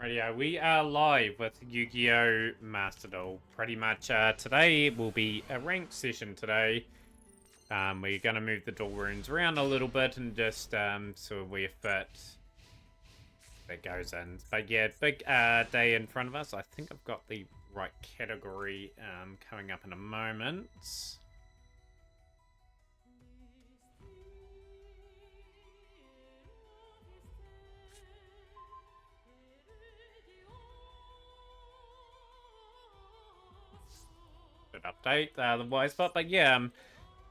Rightio, we are live with Yu-Gi-Oh! Master Duel. Pretty much today will be a ranked session today. We're going to move the duel runes around a little bit and just so we're fit. That goes in. But yeah, big day in front of us. I think I've got the right category coming up in a moment. Good update, the wise spot. But yeah,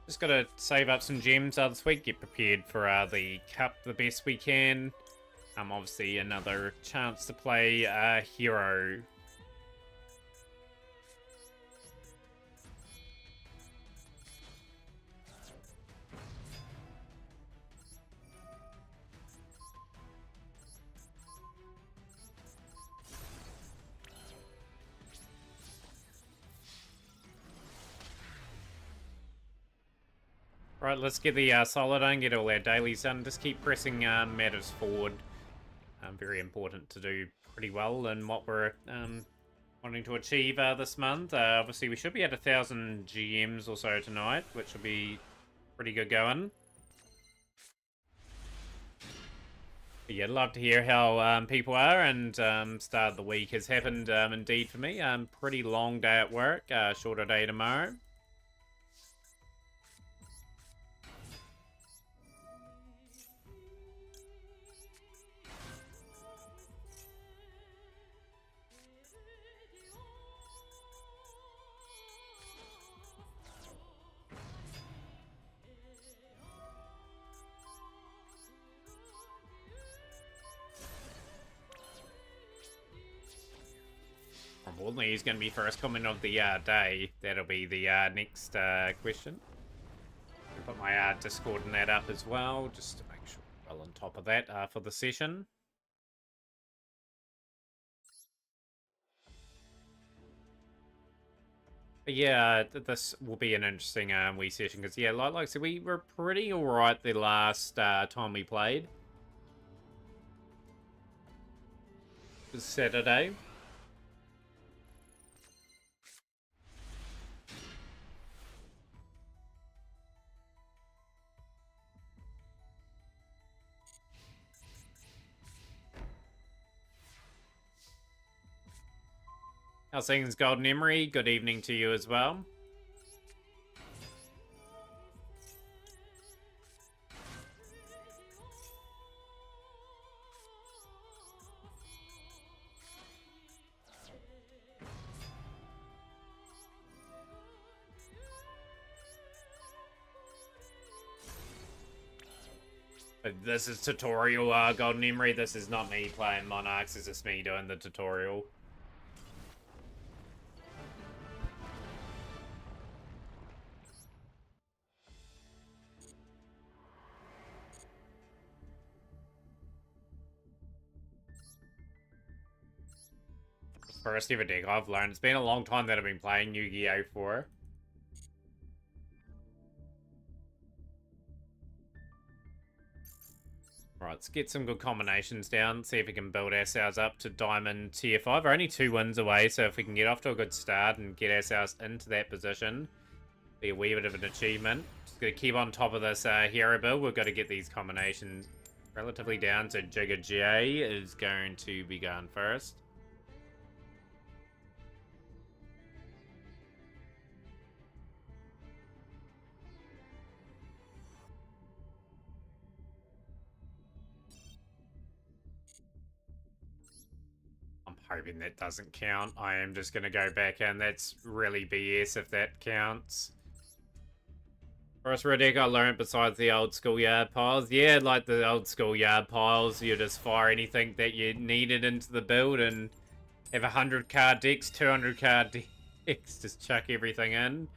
just got to save up some gems this week, get prepared for the cup the best we can. Obviously another chance to play hero. Right, let's get the solid on, get all our dailies done. Just keep pressing matters forward. Very important to do pretty well in what we're wanting to achieve this month. Obviously, we should be at 1,000 GMs or so tonight, which will be pretty good going. But yeah, love to hear how people are, and start of the week has happened indeed for me. Pretty long day at work, shorter day tomorrow. Probably he's going to be first comment of the day. That'll be the next question. I'll put my Discord in that up as well, just to make sure we're well on top of that for the session. But yeah, this will be an interesting wee session, because yeah, like I said, we were pretty alright the last time we played. It was Saturday. How's things, Golden Emery? Good evening to you as well. This is tutorial, Golden Emery. This is not me playing Monarchs. This is me doing the tutorial. First ever deck I've learned. It's been a long time that I've been playing Yu-Gi-Oh! 4. Right, let's get some good combinations down. See if we can build ourselves up to Diamond Tier 5. We're only 2 wins away, so if we can get off to a good start and get ourselves into that position, be a wee bit of an achievement. Just got to keep on top of this hero build. We've got to get these combinations relatively down, so Jigga J is going to be going first. Hoping that doesn't count. I am just going to go back in. That's really BS if that counts. First red deck I learned besides the old school yard piles. Yeah, like the old school yard piles, you just fire anything that you needed into the build and have 100 card decks, 200 card decks, just chuck everything in.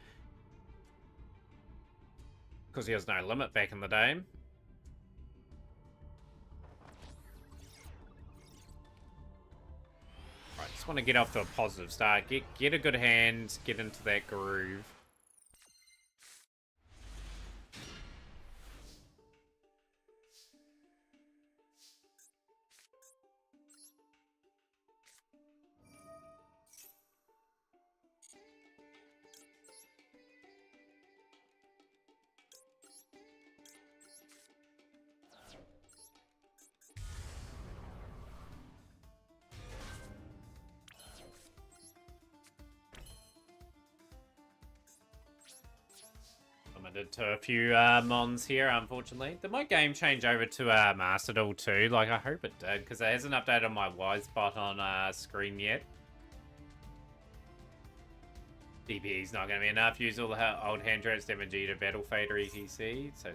Because there was no limit back in the day. Right, just want to get off to a positive start. Get a good hand, get into that groove. limited to a few mons here, unfortunately. Did my game change over to Master Duel too? Like, I hope it did, because it hasn't updated my wide spot on screen yet. DPE's not going to be enough. Use all the old hand traps, Vegeta, Battle Fader, etc. So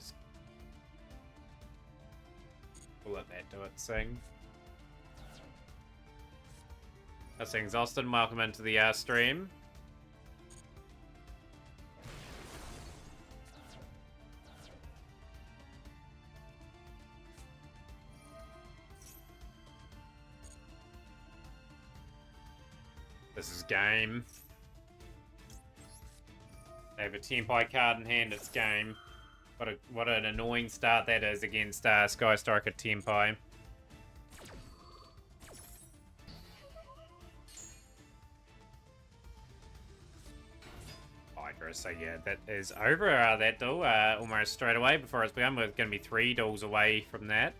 we'll let that do its thing. That's Austin. Welcome into the stream. This is game. They have a Tenpai card in hand, it's game. What an annoying start that is against Sky Striker Tenpai. So yeah, that is over that duel almost straight away. Before it's begun, we're going to be 3 duels away from that.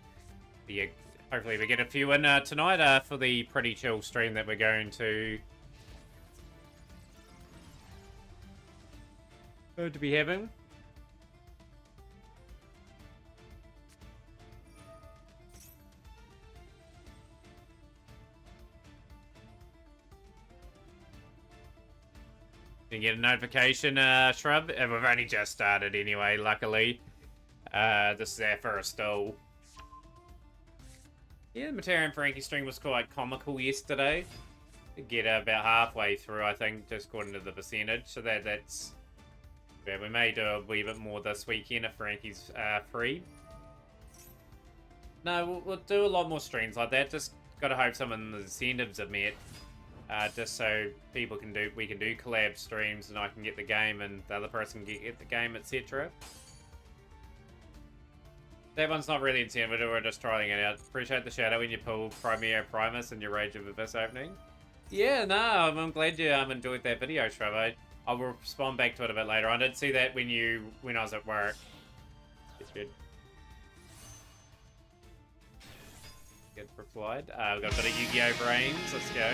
But yeah, hopefully we get a few in tonight for the pretty chill stream that we're going to be having. You get a notification, Shrub. And we've only just started anyway, luckily. This is our first duel. Yeah, the Matera and Frankie stream was quite comical yesterday. Get about halfway through, I think, just according to the percentage. So that's... Yeah, we may do a wee bit more this weekend if Frankie's free. No, we'll do a lot more streams like that. Just gotta hope some of the incentives are met. Just so we can do collab streams and I can get the game and the other person can get the game, etc. That one's not really incentive, we're just trying it out. Appreciate the shadow when you pull Primeo Primus and your Rage of Abyss opening. Yeah, no, I'm glad you enjoyed that video, Trevor. I will respond back to it a bit later. I did see that when I was at work. It's good. Good replied. We've got a bit of Yu-Gi-Oh! Brains. Let's go.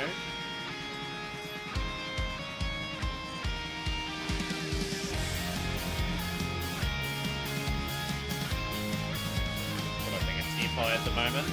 At the moment.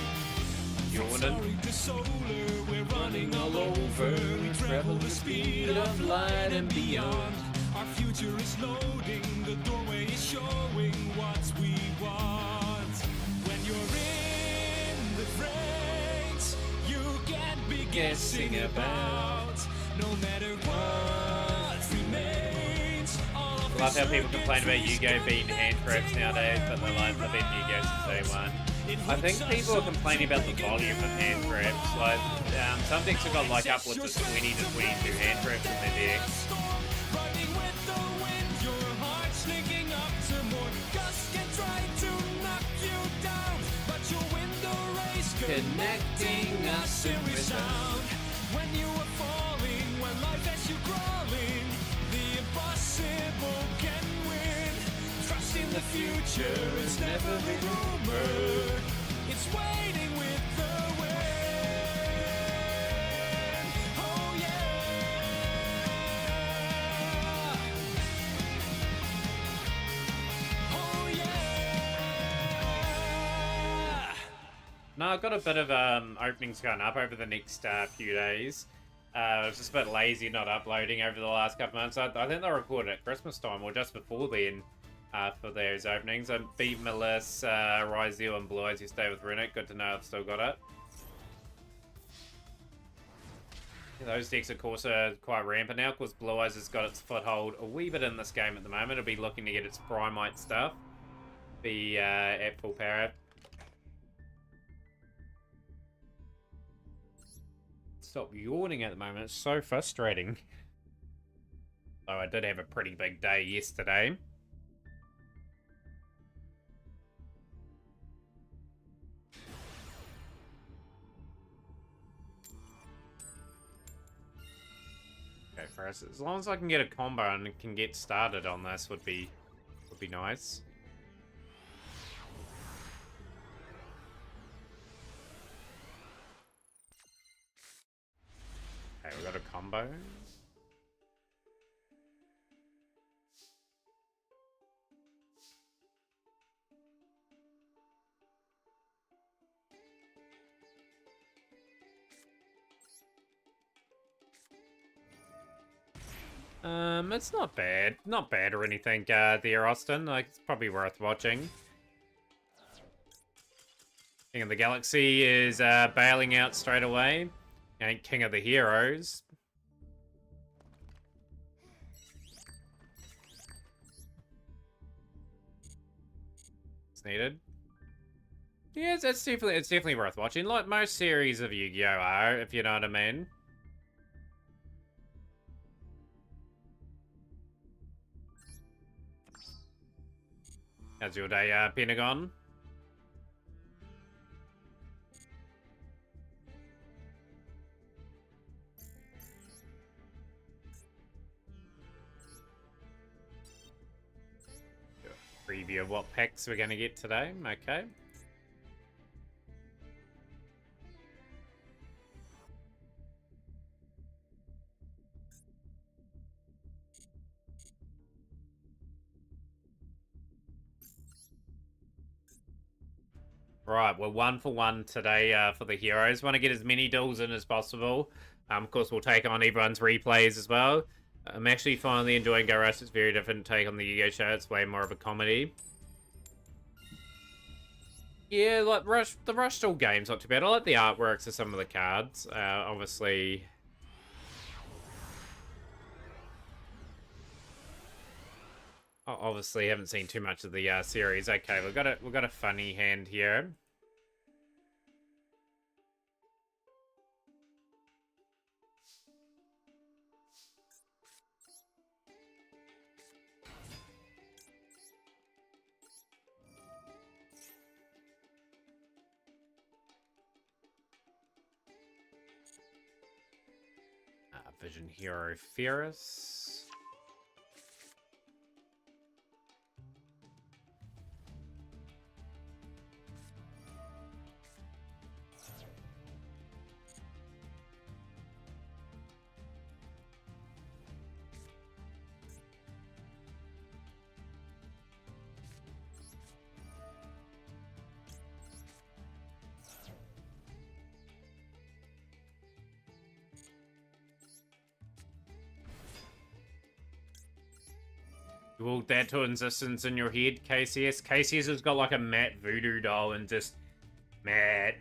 We're running all over. We travel the speed of light and beyond. Our future is loading. The doorway is showing what we want. When you're in the freight, you can't be guessing about. No matter what remains. I love how people complain about Yu-Gi-Oh! Being hand traps nowadays, but they've been Yu-Gi-Oh! Since day one. I think people are complaining about the volume of hand traps. Like, some decks have got like upwards of 20 to 22 hand traps in their deck. Connecting us in sound. When you are falling, when life has you crawling, the impossible can win. Trust in the future, it's never a rumor. It's waiting with the wind. Oh yeah. Oh yeah. No, I've got a bit of openings going up over the next few days. I was just a bit lazy not uploading over the last couple months. I think they recorded at Christmas time or just before then. For those openings. I beat Melissa, Ryzel, and Blue Eyes You Stay with Runic. Good to know I've still got it. Yeah, those decks, of course, are quite rampant now because Blue Eyes has got its foothold a wee bit in this game at the moment. It'll be looking to get its Primite stuff. Be at full power. Stop yawning at the moment. It's so frustrating. So I did have a pretty big day yesterday. For us, as long as I can get a combo and can get started on this would be nice. Okay, we got a combo. It's not bad. Not bad or anything, there, Austin. Like, it's probably worth watching. King of the Galaxy is bailing out straight away. And King of the Heroes. It's needed. Yeah, it's definitely worth watching. Like most series of Yu-Gi-Oh are, if you know what I mean. How's your day, Pentagon? Preview of what packs we're going to get today. Okay. Right, we're 1 for 1 today for the heroes. Want to get as many duels in as possible. Of course, we'll take on everyone's replays as well. I'm actually finally enjoying Go Rush. It's a very different take on the Yu-Gi-Oh show. It's way more of a comedy. Yeah, like the Rush Duel game's not too bad. I like the artworks of some of the cards. Obviously, obviously haven't seen too much of the series. Okay, we've got a funny hand here. Vision Hero Ferris. You will that to insistence in your head, KCS. KCS has got like a matte voodoo doll and just matte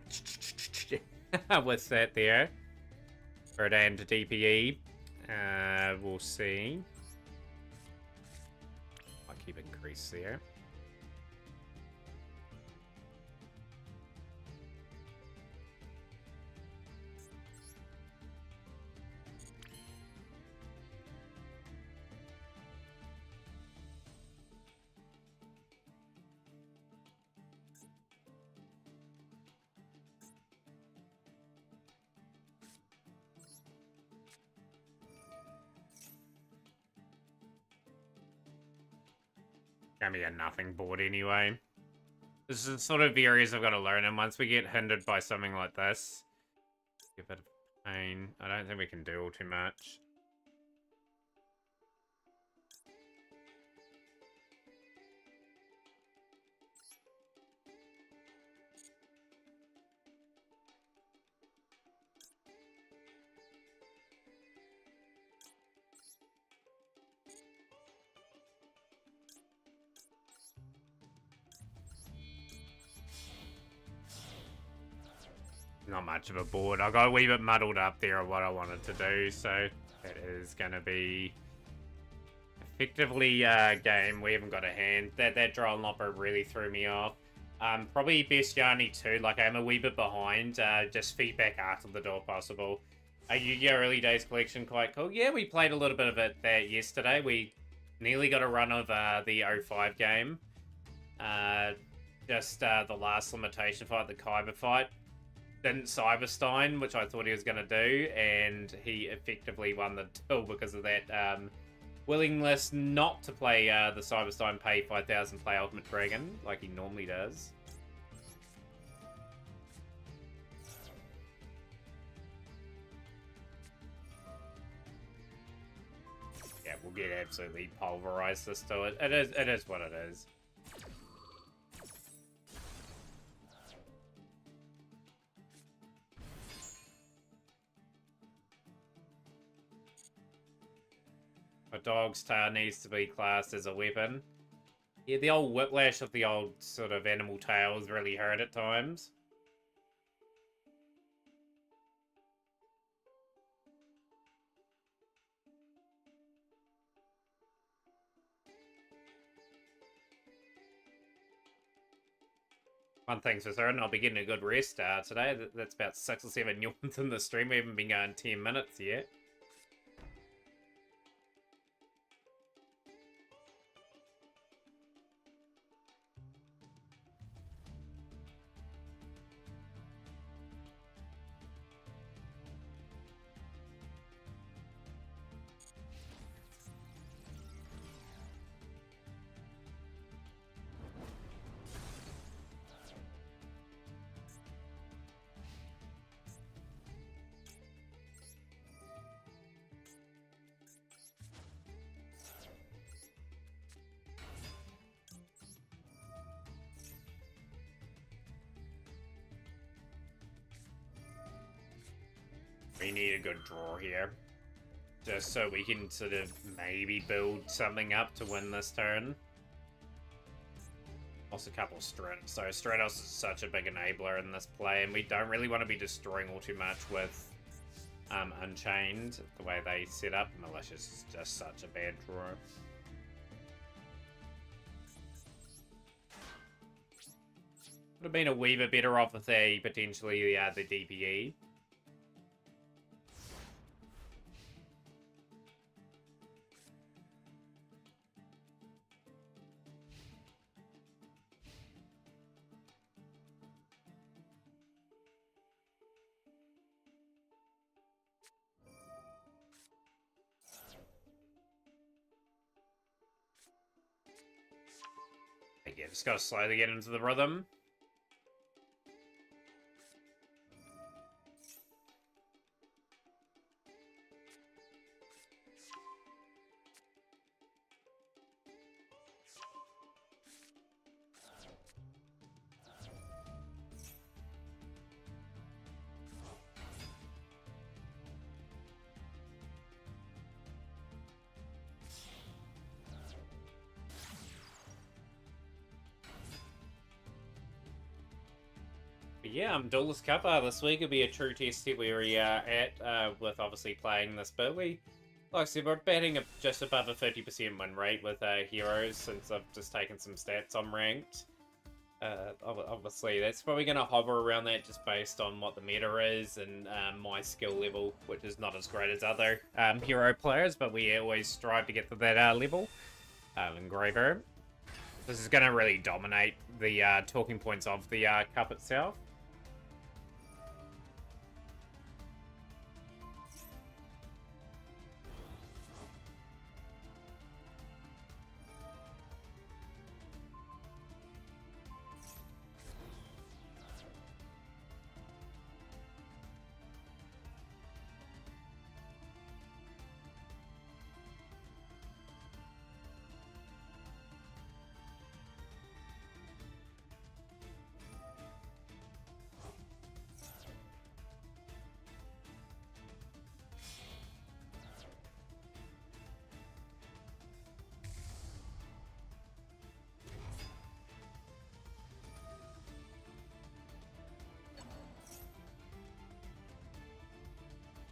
what's that there? Rodan to DPE. We'll see. I'll keep increase there. Gonna be a nothing board anyway. This is the sort of areas I've got to learn, and once we get hindered by something like this, a bit of pain. I don't think we can do all too much. Not much of a board. I got a wee bit muddled up there of what I wanted to do, so that is going to be effectively game. We haven't got a hand. That Droll Lopper really threw me off. Probably best Yanni too. Like, I'm a wee bit behind. Just feedback after the door possible. Yu-Gi-Oh! Early Days collection quite cool. Yeah, we played a little bit of it there yesterday. We nearly got a run of the 05 game. Just the last limitation fight, the Kyber fight. Didn't Cyberstein, which I thought he was going to do, and he effectively won the duel because of that willingness not to play the Cyberstein pay 5,000 play Ultimate Dragon like he normally does. Yeah, we'll get absolutely pulverized this to it. It is what it is. A dog's tail needs to be classed as a weapon. Yeah, the old whiplash of the old sort of animal tails really hurt at times. One thing's for certain, I'll be getting a good rest today. That's about 6 or 7 yawns in the stream. We haven't been going 10 minutes yet. We need a good draw here. Just so we can sort of maybe build something up to win this turn. Also a couple of Stratos. So Stratos is such a big enabler in this play, and we don't really want to be destroying all too much with Unchained. The way they set up, Malicious is just such a bad draw. Would have been a wee bit better off with a potentially the DPE. Yeah, just gotta slowly get into the rhythm. Yeah, Duelist Cup this week will be a true test that where we are at with obviously playing this build. Like I said, we're batting just above a 50% win rate with heroes since I've just taken some stats on ranked. Obviously, that's probably going to hover around that just based on what the meta is and my skill level, which is not as great as other hero players, but we always strive to get to that level. Engraver. This is going to really dominate the talking points of the cup itself.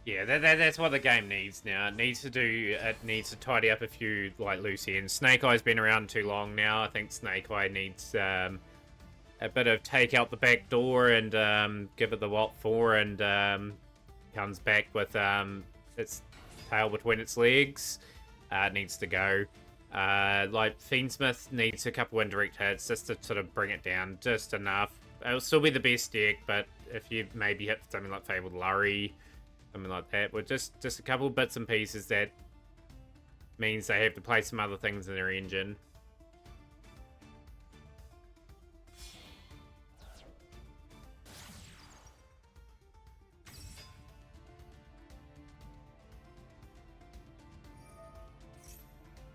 Yeah, that's what the game needs now. It needs to tidy up a few like loose ends. Snake Eye's been around too long now. I think Snake Eye needs a bit of take out the back door and give it the what for, and comes back with its tail between its legs. It needs to go. Like Fiendsmith needs a couple indirect hits just to sort of bring it down just enough. It'll still be the best deck, but if you maybe hit something like Fabled Lurry, something like that, with just a couple of bits and pieces, that means they have to play some other things in their engine.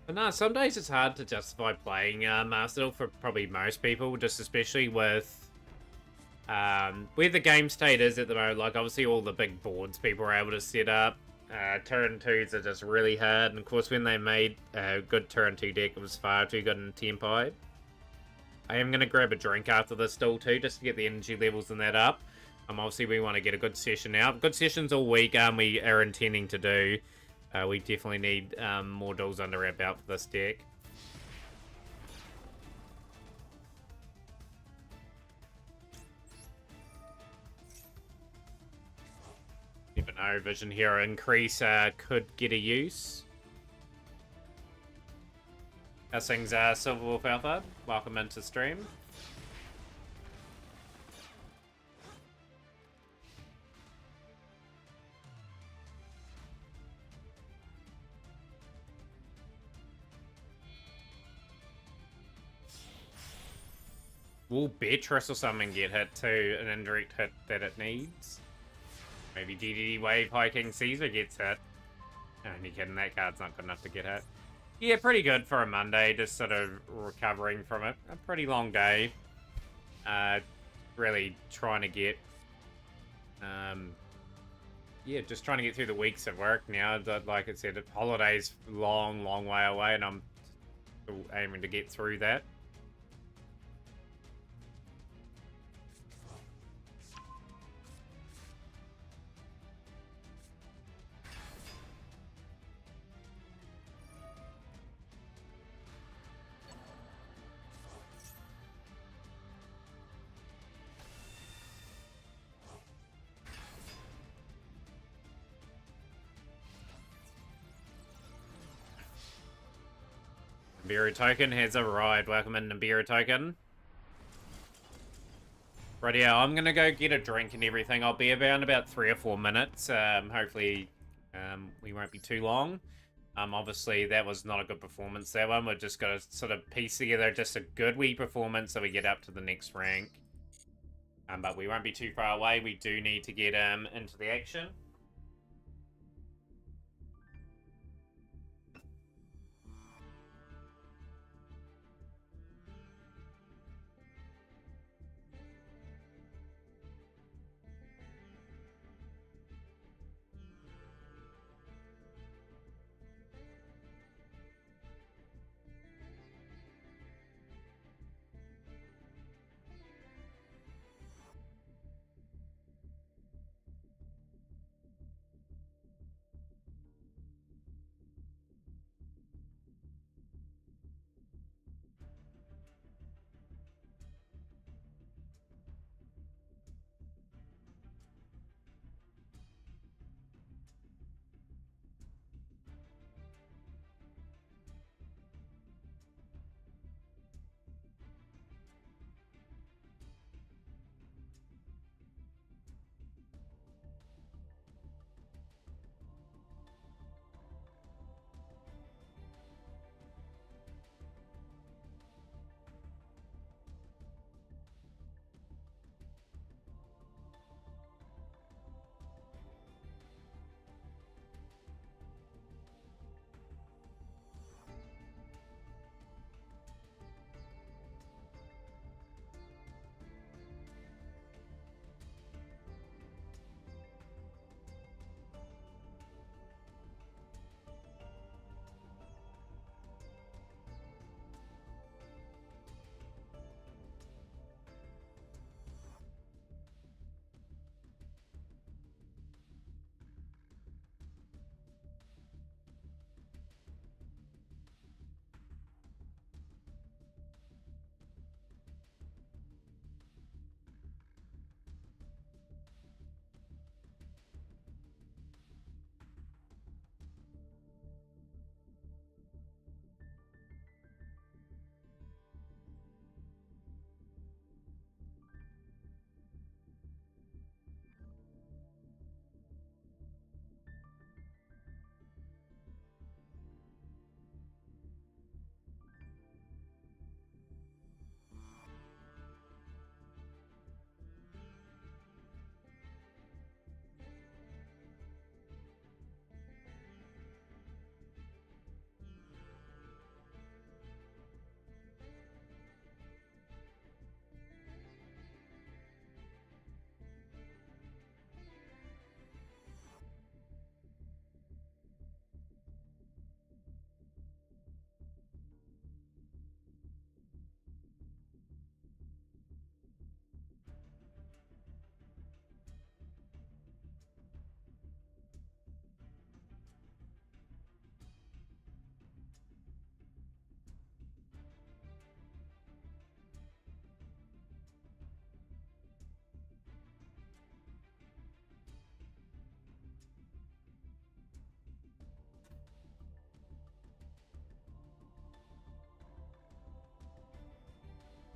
But no, some days it's hard to justify playing Master for probably most people, just especially with where the game state is at the moment. Like, obviously all the big boards people are able to set up Turn 2s are just really hard, and of course when they made a good turn 2 deck, it was far too good in Tempi. I am going to grab a drink after this still too, just to get the energy levels in that up. Obviously we want to get a good session out. Good sessions all week, we are intending to do. We definitely need more duels under our belt for this deck. Even though Vision Hero increase could get a use. How's things, Silverwolf Alpha? Welcome into stream. Will Beatrice or something get hit too? An indirect hit that it needs? Maybe DDD Wave High King Caesar gets hit. Only kidding, that card's not good enough to get hit. Yeah, pretty good for a Monday, just sort of recovering from it. A pretty long day. Really trying to get... yeah, just trying to get through the weeks at work now. Like I said, holiday's long, long way away, and I'm still aiming to get through that. Nibiru Token has arrived. Welcome in, Nibiru Token. Right, yeah, I'm gonna go get a drink and everything. I'll be about 3 or 4 minutes. Hopefully, we won't be too long. Obviously, that was not a good performance, that one. We're just gonna sort of piece together just a good wee performance so we get up to the next rank. But we won't be too far away. We do need to get into the action.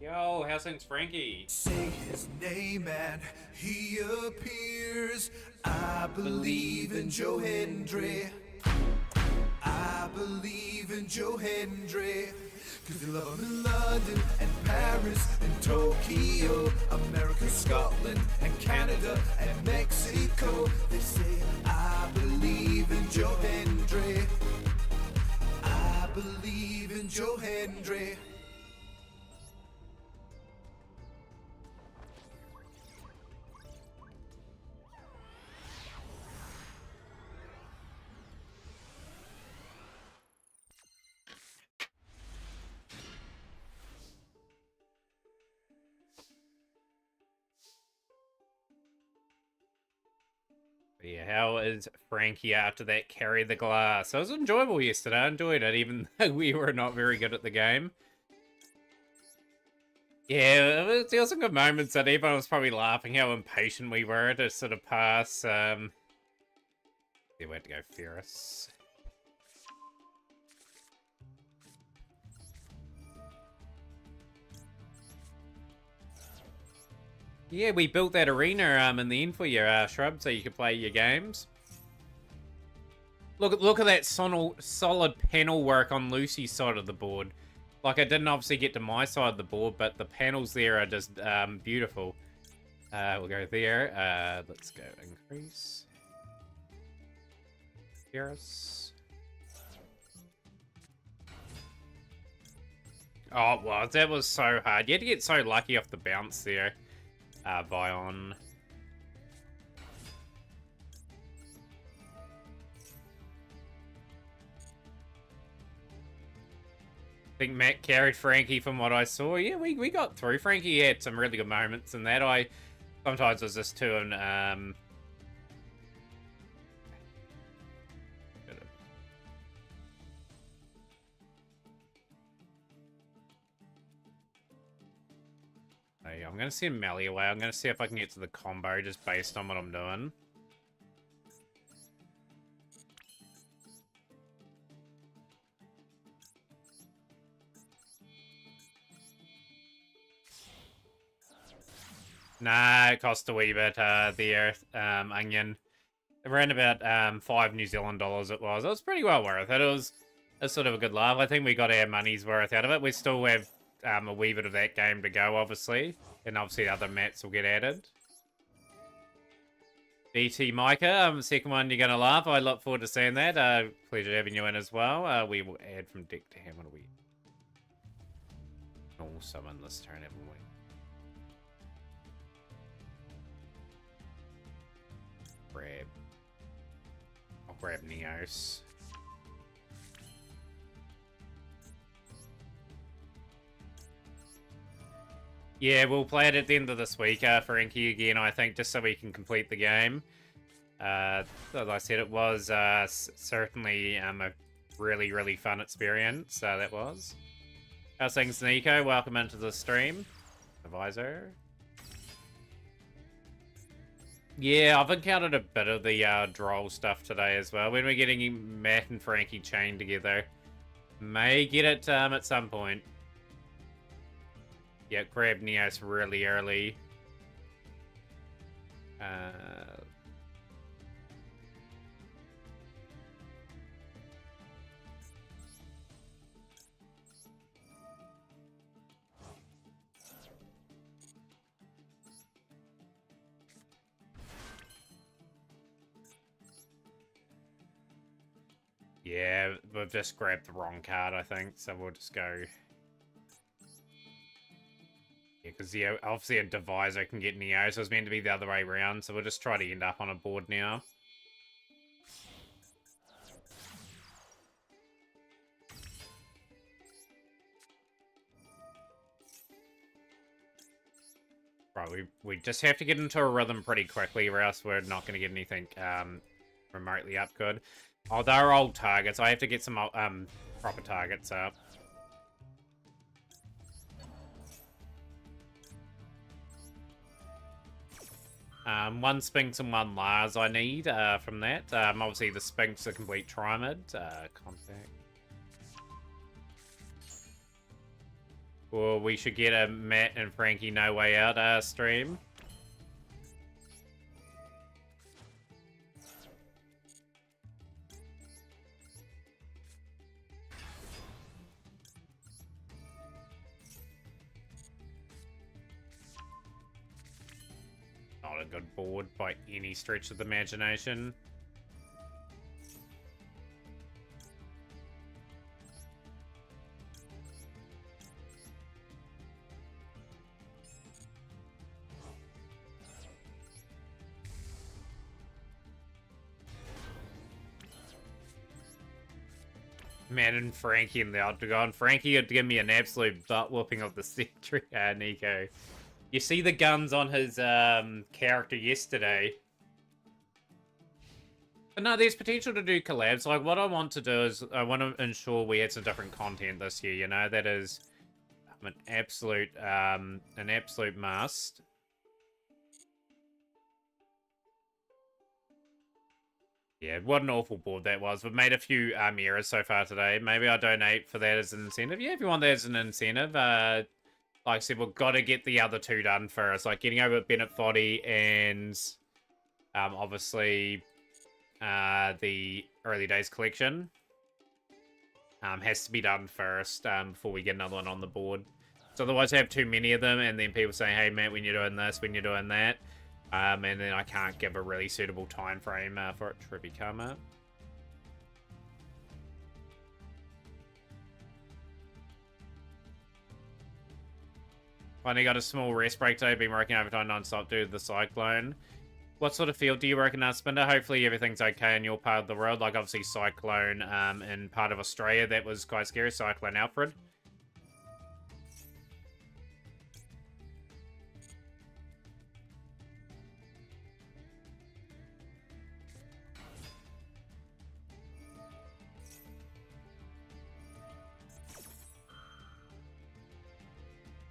Yo, how's things, Frankie? Say his name and he appears. I believe in Joe Hendry. I believe in Joe Hendry. Cause they love him in London and Paris and Tokyo, America, Scotland and Canada and Mexico. They say I believe in Joe Hendry. I believe in Joe Hendry. Yeah, how is Frankie after that carry the glass? It was enjoyable yesterday. I enjoyed it, even though we were not very good at the game. Yeah, there was some good moments that everyone was probably laughing how impatient we were to sort of pass. Yeah, we had to go Ferris. Yeah, we built that arena in the end for your shrub so you could play your games. Look at that solid panel work on Lucy's side of the board. Like, I didn't obviously get to my side of the board, but the panels there are just beautiful. We'll go there. Let's go increase. Ferris. Oh, wow, that was so hard. You had to get so lucky off the bounce there. Vion. I think Matt carried Frankie from what I saw. Yeah, we got through. Frankie had some really good moments in that. I sometimes was just too I'm going to send Melly away. I'm going to see if I can get to the combo just based on what I'm doing. Nah, it cost a wee bit there, Onion. Around about 5 New Zealand dollars it was. It was pretty well worth it. It was a sort of a good laugh. I think we got our money's worth out of it. We still have a wee bit of that game to go, obviously. And obviously other mats will get added. BT Micah, second one you're going to laugh. I look forward to seeing that. Pleasure having you in as well. We will add from deck to hand. What are we? Normal summon this turn, haven't we? I'll grab Neos. Yeah, we'll play it at the end of this week, Frankie, again, I think, just so we can complete the game. As I said, it was certainly a really, really fun experience, that was. How's things, Nico? Welcome into the stream. Advisor. Yeah, I've encountered a bit of the droll stuff today as well. When we're getting Matt and Frankie chained together. May get it at some point. Yeah, grab Neos really early. Yeah, we've just grabbed the wrong card, I think, so we'll just go... Yeah, because obviously a Divisor can get Neo, so it's meant to be the other way around, so we'll just try to end up on a board now. Right, we just have to get into a rhythm pretty quickly, or else we're not going to get anything remotely up good. Oh, they're old targets. I have to get some proper targets up. One Sphinx and one Lars I need from that. Obviously the Sphinx a complete Trimid. Contact. Or we should get a Matt and Frankie No Way Out stream. Not a good board by any stretch of the imagination. Matt and Frankie in the octagon. Frankie had to give me an absolute butt whooping of the century. Nico. You see the guns on his character yesterday. But no, there's potential to do collabs. Like, what I want to do is I want to ensure we had some different content this year, you know? That is an absolute must. Yeah, what an awful board that was. We've made a few errors so far today. Maybe I'll donate for that as an incentive. Yeah, if you want that as an incentive. Like I said, we've got to get the other two done first. Like getting over Bennett Foddy and obviously the Early Days collection has to be done first before we get another one on the board. So otherwise I have too many of them and then people saying, hey, Matt, when you're doing this, when you're doing that. And then I can't give a really suitable time frame for it to become it. Finally got a small rest break today. Been working overtime non-stop due to the cyclone. What sort of field do you reckon, Spinner? Hopefully everything's okay in your part of the world. Like obviously cyclone in part of Australia. That was quite scary. Cyclone Alfred.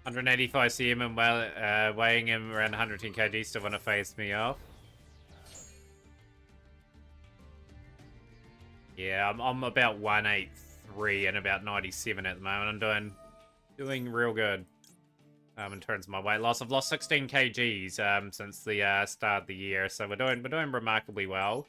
$185 cm and weighing him around 110 kg still want to phase me off. Yeah, I'm about 183 and about 97 at the moment. I'm doing real good in terms of my weight loss. I've lost 16 kgs since the start of the year, so we're doing remarkably well.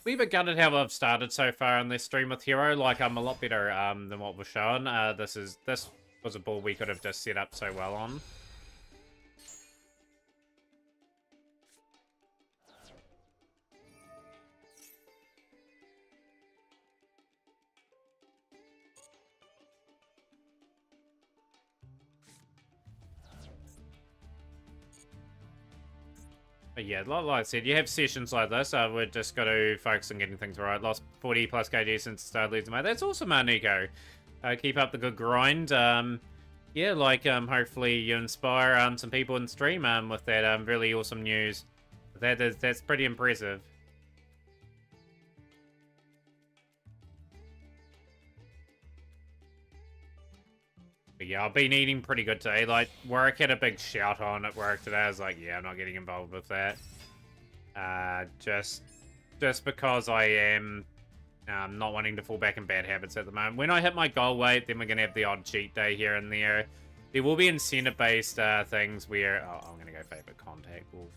We were gutted how I've started so far on this stream with Hero. Like, I'm a lot better than what was shown. This was a ball we could have just set up so well on. But yeah, like I said, you have sessions like this. We're just got to focus on getting things right. Lost 40 plus kg since the start of the season. That's awesome, Nico. Keep up the good grind. Yeah, like hopefully you inspire some people in stream with that really awesome news. That's pretty impressive. But yeah, I've been eating pretty good today. Like, work had a big shout on at work today. I was like, yeah, I'm not getting involved with that. Just because I am not wanting to fall back in bad habits at the moment. When I hit my goal weight, then we're going to have the odd cheat day here and there. There will be incentive-based things where... Oh, I'm going to go favorite contact. We'll...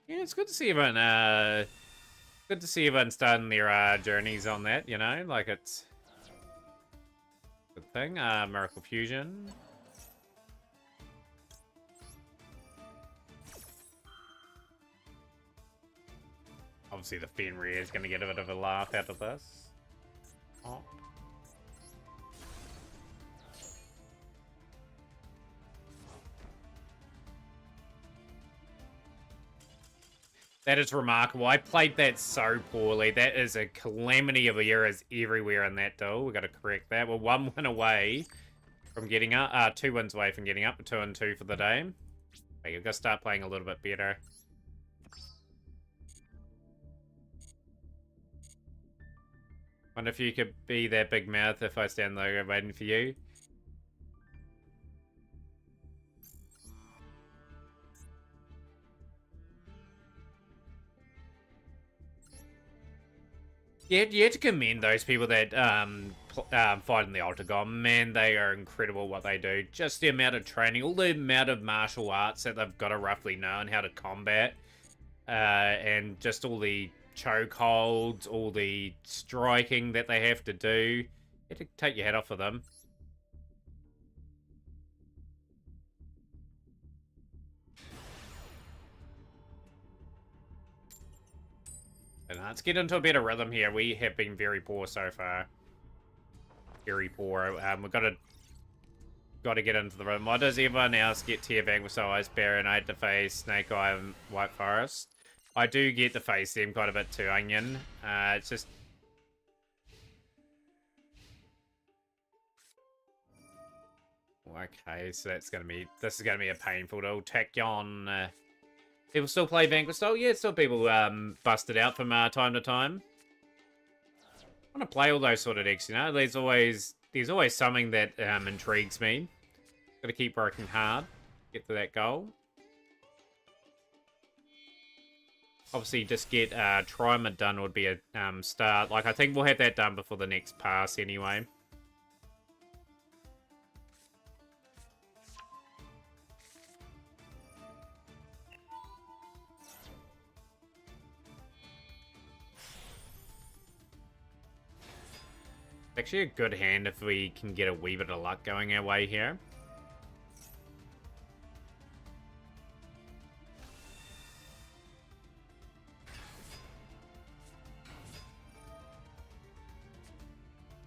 Yeah, it's good to see everyone, starting their, journeys on that, you know? Like, it's a good thing. Miracle Fusion. Obviously, the Fenrir is going to get a bit of a laugh out of this. Oh. That is remarkable. I played that so poorly. That is a calamity of errors everywhere in that duel. We've got to correct that. We're 1 win away from getting up. 2 wins away from getting up. We're 2 and 2 for the day. Okay, you've got to start playing a little bit better. Wonder if you could be that big mouth if I stand there waiting for you. Yeah, you have to commend those people that fight in the Octagon. Man, they are incredible what they do. Just the amount of training, all the amount of martial arts that they've got to roughly know and how to combat. And just all the choke holds, all the striking that they have to do. You have to take your hat off for them. And let's get into a better rhythm here. We have been very poor so far. Very poor. We've got to get into the rhythm. Why does everyone else get tier Vanquisher, Ice Baron, I had to face Snake Eye and White Forest? I do get to face them quite a bit too, Onion. It's just... Okay, so that's going to be... This is going to be a painful duel. Tachyon... People still play Vanquish style? Yeah, still people bust it out from time to time. I want to play all those sort of decks, you know? There's always something that intrigues me. Got to keep working hard. Get to that goal. Obviously, just get Triumph done would be a start. Like, I think we'll have that done before the next pass anyway. Actually a good hand if we can get a wee bit of luck going our way here.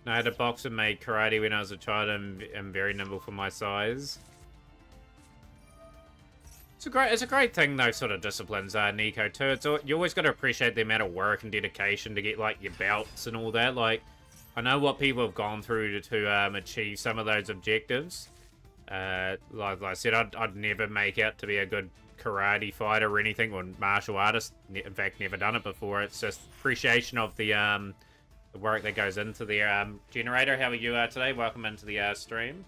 No, I had a box and made karate when I was a child and I'm very nimble for my size. It's a great thing, those sort of disciplines, Nico, too. You always got to appreciate the amount of work and dedication to get, like, your belts and all that. Like, I know what people have gone through to achieve some of those objectives. Like I said, I'd never make out to be a good karate fighter or anything, or martial artist. In fact, never done it before. It's just appreciation of the work that goes into the generator. How are you today? Welcome into the stream.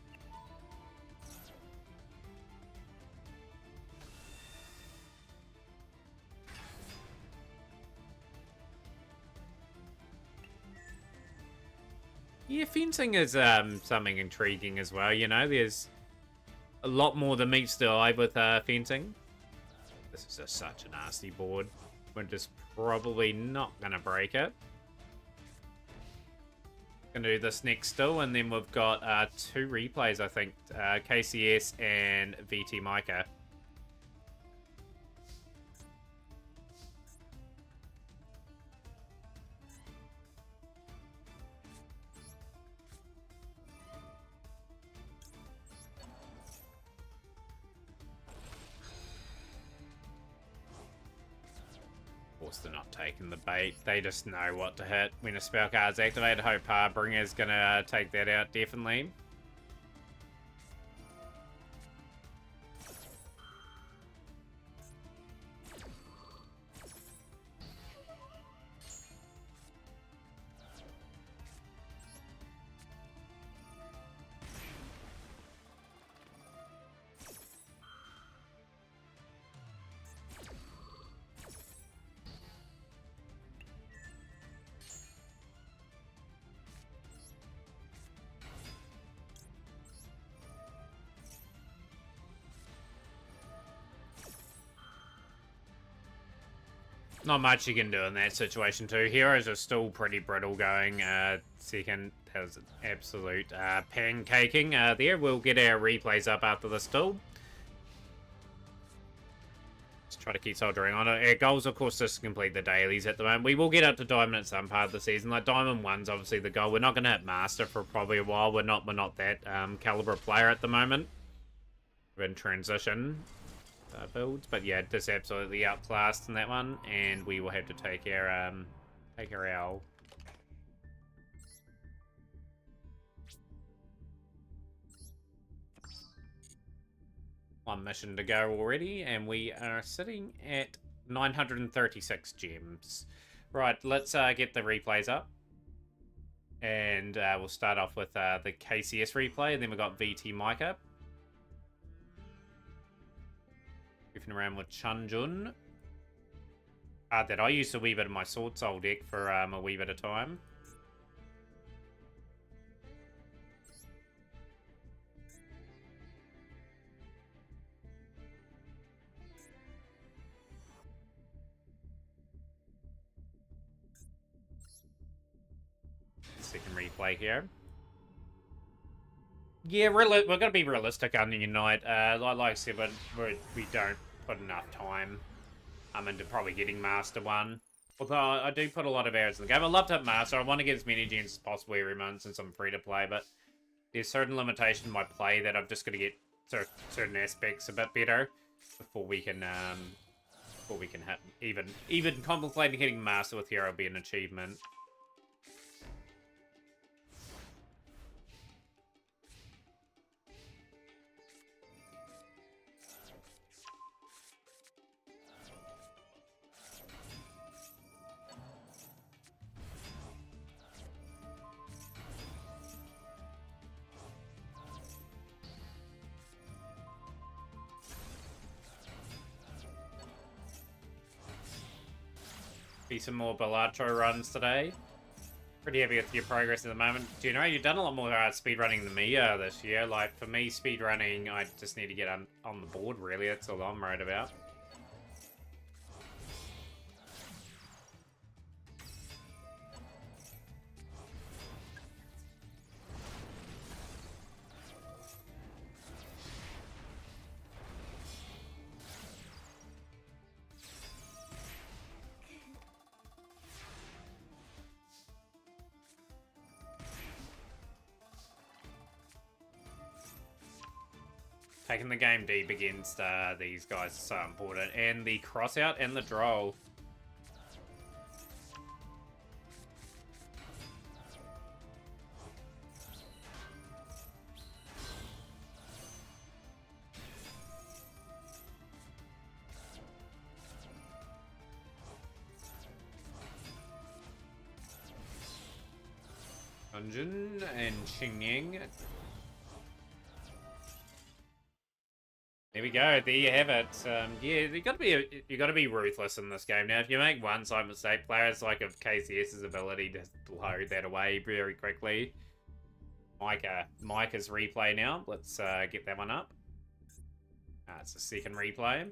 Yeah, fencing is something intriguing as well, you know, there's a lot more than meets the eye with fencing. This is just such a nasty board. We're just probably not going to break it. Going to do this next still, and then we've got 2 replays, I think, KCS and VT Micah. They're not taking the bait. They just know what to hit when a spell card's activated. Hope Harbringer's gonna take that out, definitely. Not much you can do in that situation too. Heroes are still pretty brittle going. Second has absolute pancaking there. We'll get our replays up after this duel. Let's try to keep soldiering on it. Our goals, of course, just to complete the dailies at the moment. We will get up to Diamond at some part of the season. Like Diamond 1's obviously the goal. We're not going to hit Master for probably a while. We're not that caliber player at the moment. We're in transition. builds. But yeah, just absolutely outclassed in that one, and we will have to take our owl. One mission to go already, and we are sitting at 936 gems. Right, let's get the replays up. And we'll start off with the KCS replay, and then we've got VT Micah. Goofing around with Chunjun. That I used a wee bit of my Sword Soul deck for a wee bit of time. Second replay here. Yeah, we're going to be realistic on Unite. Like I said, but we don't put enough time into probably getting Master 1. Although I do put a lot of hours in the game. I love to have Master. I want to get as many gens as possible every month since I'm free to play, but there's certain limitations in my play that I've just got to get certain aspects a bit better before we can hit. Even contemplating hitting Master with Hero will be an achievement. Be some more Balatro runs today. Pretty happy with your progress at the moment. Do you know, you've done a lot more speedrunning than me this year. Like, for me, speedrunning, I just need to get on the board, really. That's all I'm worried about. Taking the game deep against these guys is so important. And the crossout and the droll. Dungeon and Xingyang. There we go. There you have it. Yeah, you got to be ruthless in this game. Now, if you make one side mistake, players like of KCS's ability to blow that away very quickly. Micah's replay now. Let's get that one up. It's a second replay.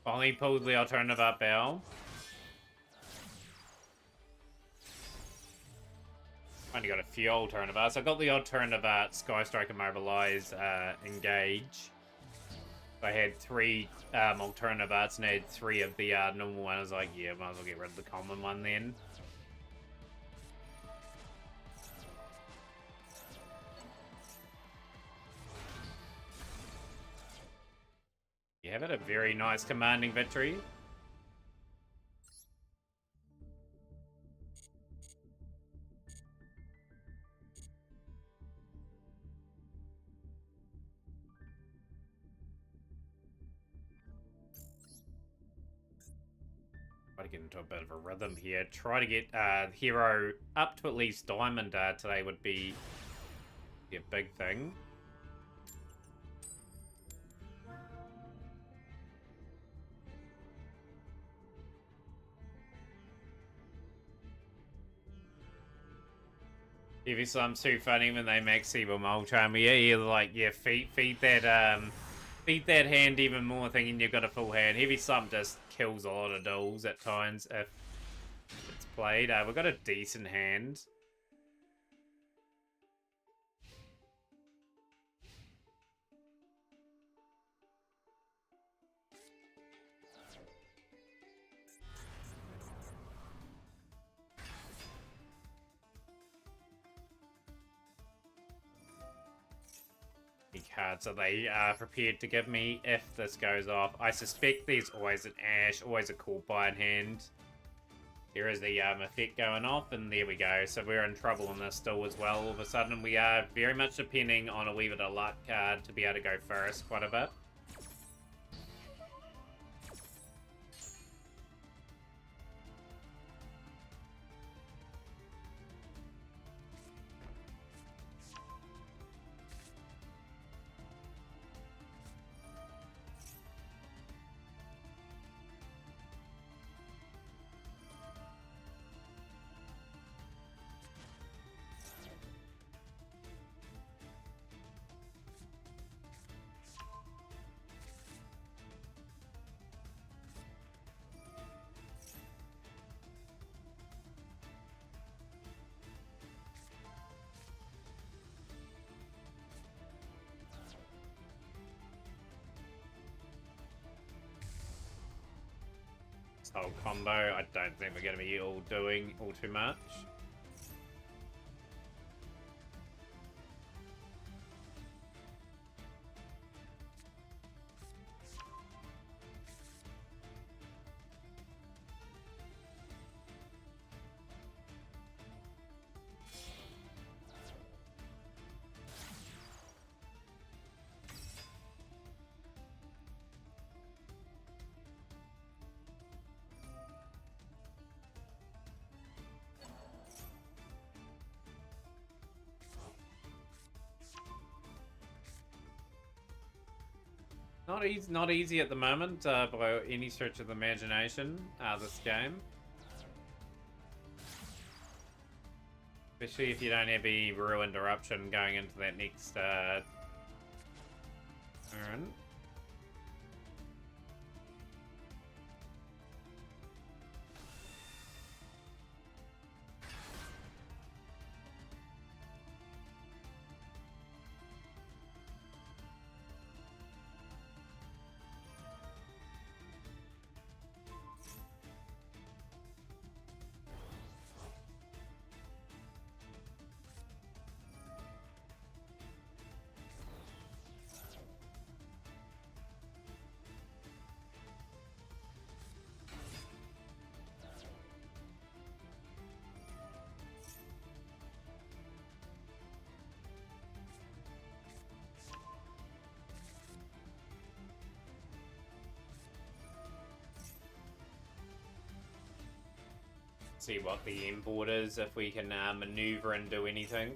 Finally pulled the alternative up Bell. Only got a few alternative arts. I got the alternative art Sky Striker Mobilize, Engage. I had 3 alternative arts and I had 3 of the normal ones. I was like, yeah, might as well get rid of the common one then. You have it, a very nice commanding victory. Try to get into a bit of a rhythm here. Try to get Hero up to at least Diamond today would be a big thing. If it's too funny when they max Evil Molcharm, yeah, like, yeah, feed that hand even more, thinking you've got a full hand. Heavy Slump just kills a lot of duels at times if it's played. We've got a decent hand. Cards are they prepared to give me if this goes off? I suspect there's always an Ash, always a cool bind hand. There is the effect going off, and there we go. So we're in trouble in this still as well. All of a sudden, we are very much depending on a wee bit of luck to be able to go first quite a bit. Whole combo, I don't think we're going to be doing all too much. Not easy at the moment by any stretch of the imagination, this game. Especially if you don't have any ruined eruption going into that next turn. See what the end board is, if we can maneuver and do anything.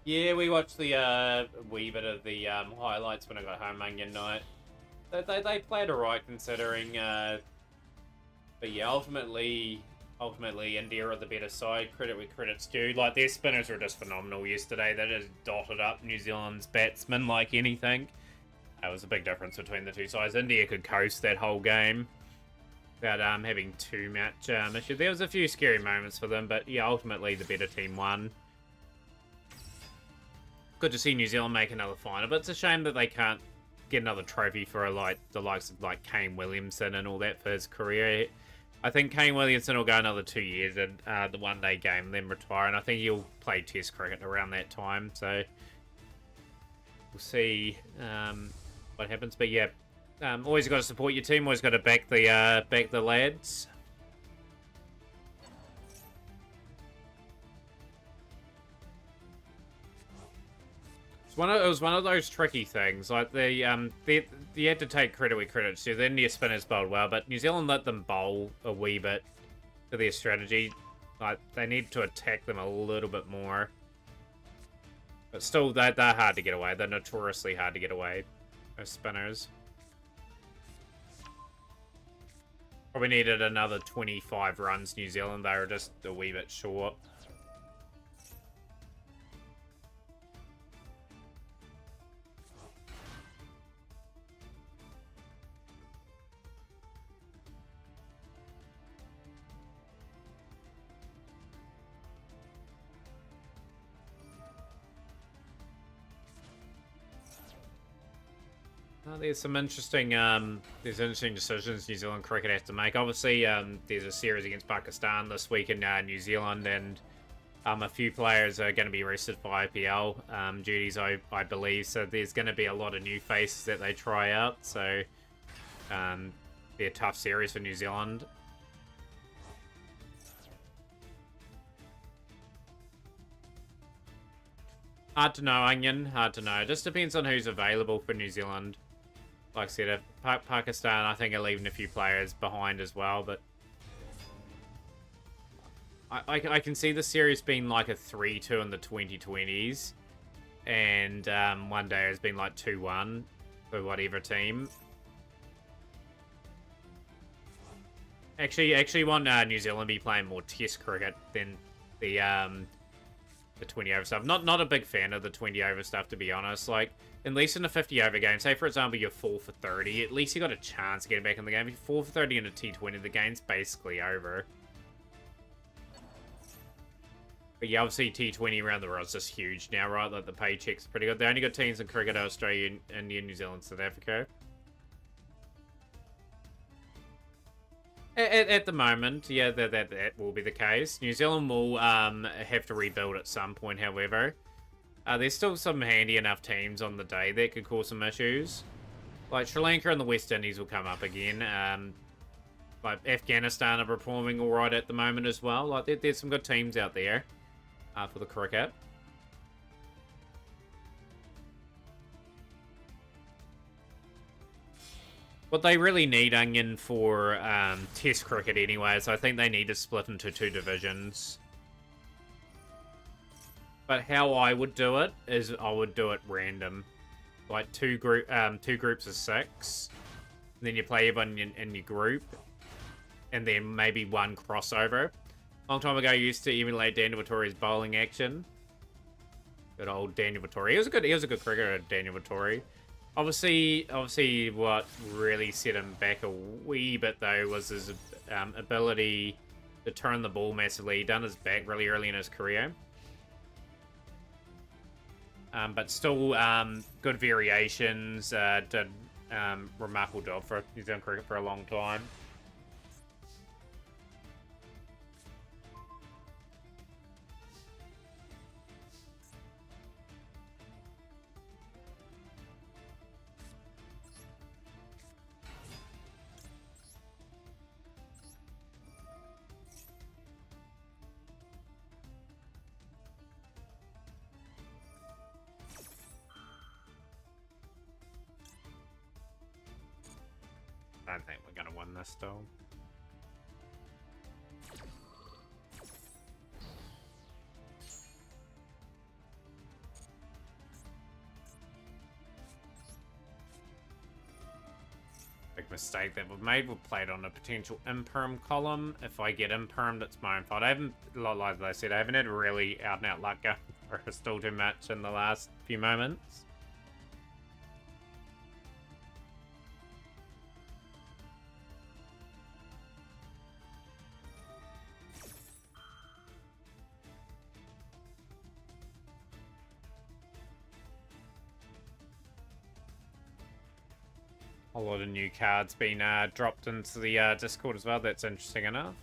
Yeah, we watched the wee bit of the highlights when I got home Onion night. They played alright considering, but yeah, ultimately India are the better side. Credit where credit's due. Like, their spinners were just phenomenal yesterday. They just dotted up New Zealand's batsmen like anything. That was a big difference between the two sides. India could coast that whole game without having too much issue. There was a few scary moments for them, but yeah, ultimately the better team won. Good to see New Zealand make another final, but it's a shame that they can't get another trophy for the likes of like Kane Williamson and all that for his career. I think Kane Williamson will go another 2 years in the one-day game, then retire, and I think he'll play Test cricket around that time. So we'll see what happens. But yeah, always got to support your team. Always got to back the lads. It was one of those tricky things. Like you had to take credit where credit's due. The India spinners bowled well, but New Zealand let them bowl a wee bit to their strategy. Like they need to attack them a little bit more. But still, they're hard to get away. They're notoriously hard to get away, those spinners. Probably needed another 25 runs, New Zealand. They were just a wee bit short. There's some interesting decisions New Zealand cricket has to make. Obviously, there's a series against Pakistan this week in New Zealand, and a few players are going to be rested for IPL duties, I believe. So there's going to be a lot of new faces that they try out. So be a tough series for New Zealand. Hard to know, Onion. Hard to know. Just depends on who's available for New Zealand. Like I said, Pakistan, I think, are leaving a few players behind as well, but I can see the series being like a 3-2 in the 2020s, and one day has been like 2-1 for whatever team. Actually want New Zealand to be playing more Test cricket than the 20 over stuff. Not a big fan of the 20 over stuff, to be honest. Like, at least in a 50 over game, say for example you're 4 for 30, at least you got a chance to get back in the game. If you're 4 for 30 in a T20, the game's basically over. But yeah, obviously T20 around the world is just huge now, right? Like the paycheck's pretty good. They only got teams in cricket, Australia, India, New Zealand, South Africa. At the moment, yeah, that will be the case. New Zealand will have to rebuild at some point, however. There's still some handy enough teams on the day that could cause some issues. Like Sri Lanka and the West Indies will come up again. Like Afghanistan are performing alright at the moment as well. Like there's some good teams out there for the cricket. What they really need, Onion, for Test cricket anyway, is I think they need to split into 2 divisions. But how I would do it is I would do it random. Like two groups of 6. And then you play everyone in your group. And then maybe one crossover. Long time ago, I used to emulate Daniel Vittori's bowling action. Good old Daniel Vittori. He was a good cricketer, Daniel Vittori. Obviously, what really set him back a wee bit, though, was his ability to turn the ball massively. He done his back really early in his career. But still, good variations. Did remarkable job for New Zealand cricket for a long time. I don't think we're gonna win this though. Big mistake that we've made. We've played on a potential imperm column. If I get impermed, it's my own fault. I haven't, like I said, I haven't had really out and out luck going for still too much in the last few moments. A lot of new cards being dropped into the Discord as well. That's interesting enough.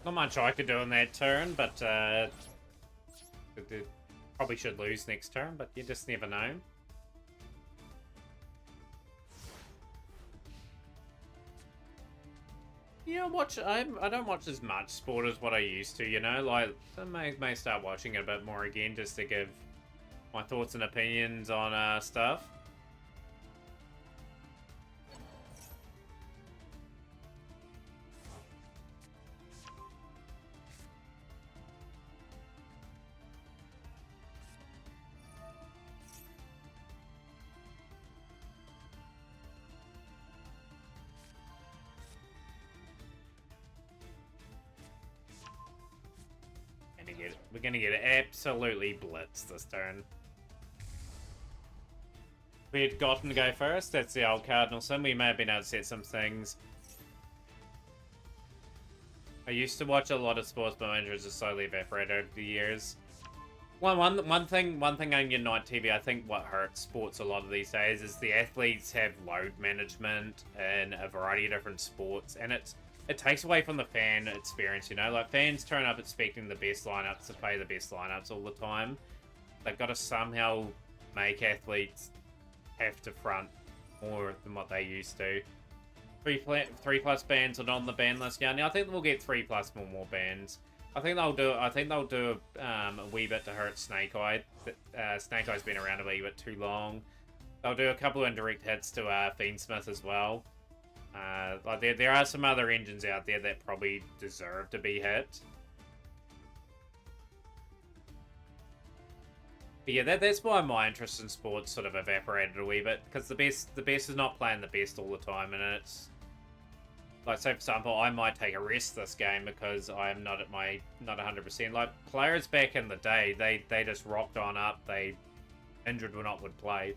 Not much I could do on that turn, but probably should lose next turn, but you just never know. Yeah, I don't watch as much sport as what I used to, you know? Like, I may start watching it a bit more again just to give my thoughts and opinions on stuff. We're gonna get absolutely blitzed this turn. We had Gotten to go first. That's the old Cardinal Sin. We may have been able to set some things. I used to watch a lot of sports, but my interest has slowly evaporated over the years. One thing on your night TV, I think what hurts sports a lot of these days is the athletes have load management in a variety of different sports, and it takes away from the fan experience, you know? Like, fans turn up expecting the best lineups to play the best lineups all the time. They've got to somehow make athletes have to front more than what they used to. 3+ bans are not on the ban list now. Now I think we'll get 3+ more bans. I think they'll do a wee bit to hurt Snake Eye. Snake Eye's been around a wee bit too long. They'll do a couple of indirect hits to Fiendsmith as well. Like there are some other engines out there that probably deserve to be hit. But yeah, that's why my interest in sports sort of evaporated a wee bit, because the best is not playing the best all the time, and it's like, say for example, I might take a rest this game because I am not 100%. Like, players back in the day, they just rocked on up. They injured or not would play.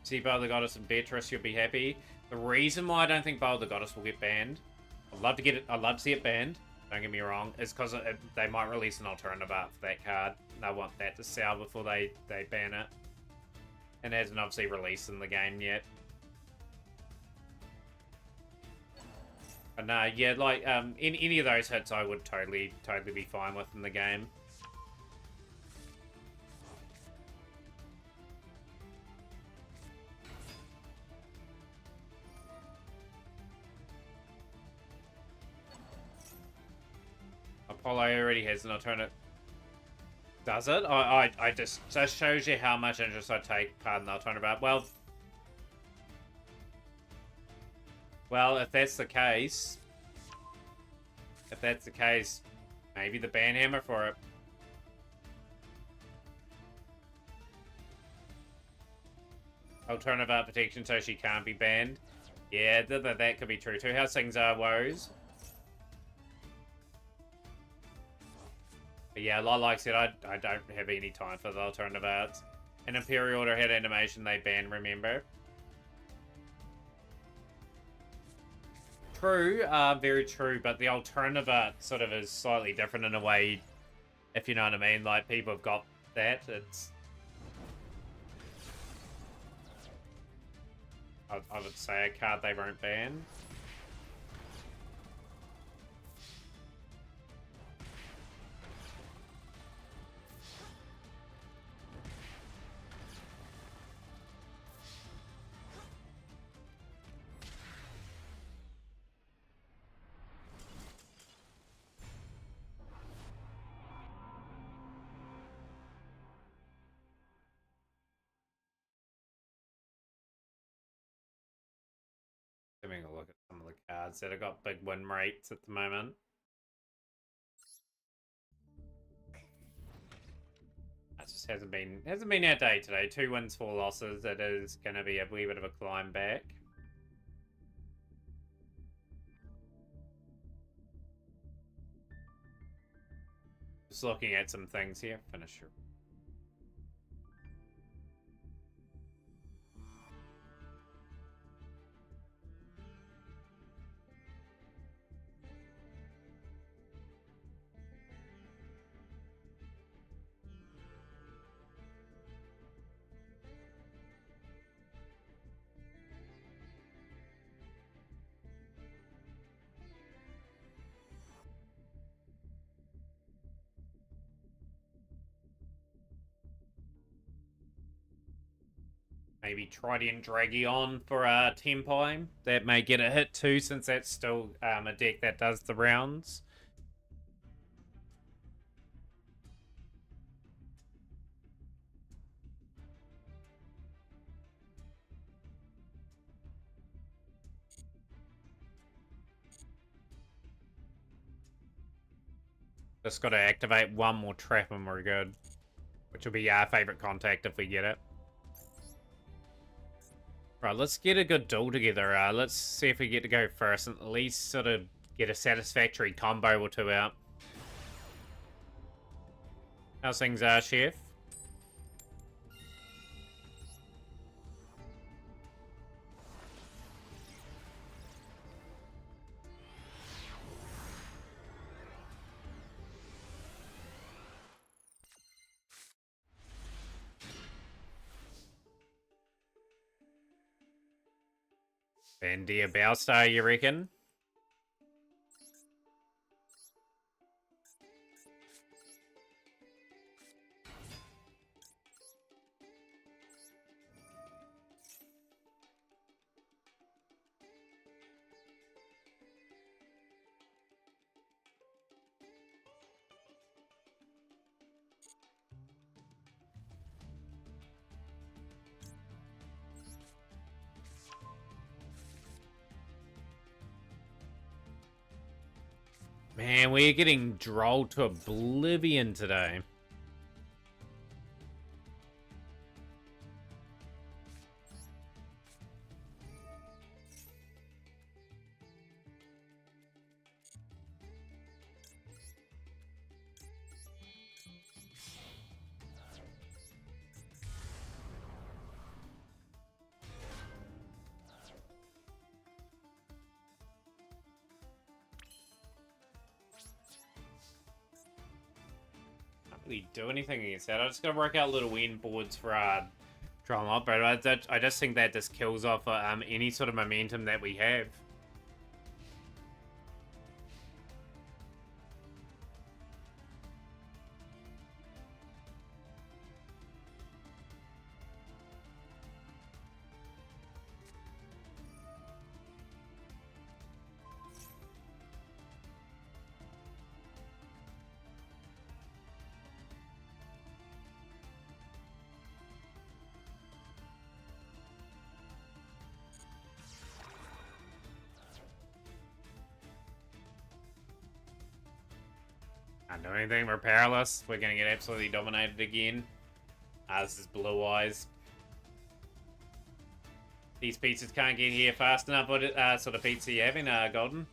See Boulder Goddess and Beatrice, you'll be happy. The reason why I don't think Boulder Goddess will get banned, I'd love to see it banned, don't get me wrong, is because they might release an alternative art for that card. They want that to sell before they ban it. And it hasn't obviously released in the game yet. But no, yeah, like, any of those hits I would totally be fine with in the game. Apollo already has an alternate. Does it? I just shows you how much interest I take part in the alternative art. Well, if that's the case, maybe the ban hammer for it. Alternative art protection so she can't be banned. Yeah, that could be true too. How's things are, woes? But yeah, like I said, I don't have any time for the alternative arts. And Imperial Order had animation they banned, remember? True, very true, but the alternative art sort of is slightly different in a way, if you know what I mean. Like, people have got that. It's... I would say a card they won't ban. Having a look at cards that have got big win rates at the moment. That just hasn't been our day today. 2 wins, 4 losses. It is going to be a wee bit of a climb back. Just looking at some things here. Finisher. Maybe Trident Dragion for Tempai. That may get a hit too, since that's still a deck that does the rounds. Just got to activate one more trap and we're good. Which will be our favorite contact if we get it. Right, let's get a good duel together. Let's see if we get to go first and at least sort of get a satisfactory combo or 2 out. How's things, Chef? Bandia Bowstar, you reckon? Man, we're getting drolled to oblivion today. Really do anything against that. I just gotta work out little win boards for drama, but I just think that just kills off any sort of momentum that we have. Can't do anything, we're powerless. We're gonna get absolutely dominated again. This is Blue Eyes. These pizzas can't get here fast enough. What sort of pizza you having, Golden?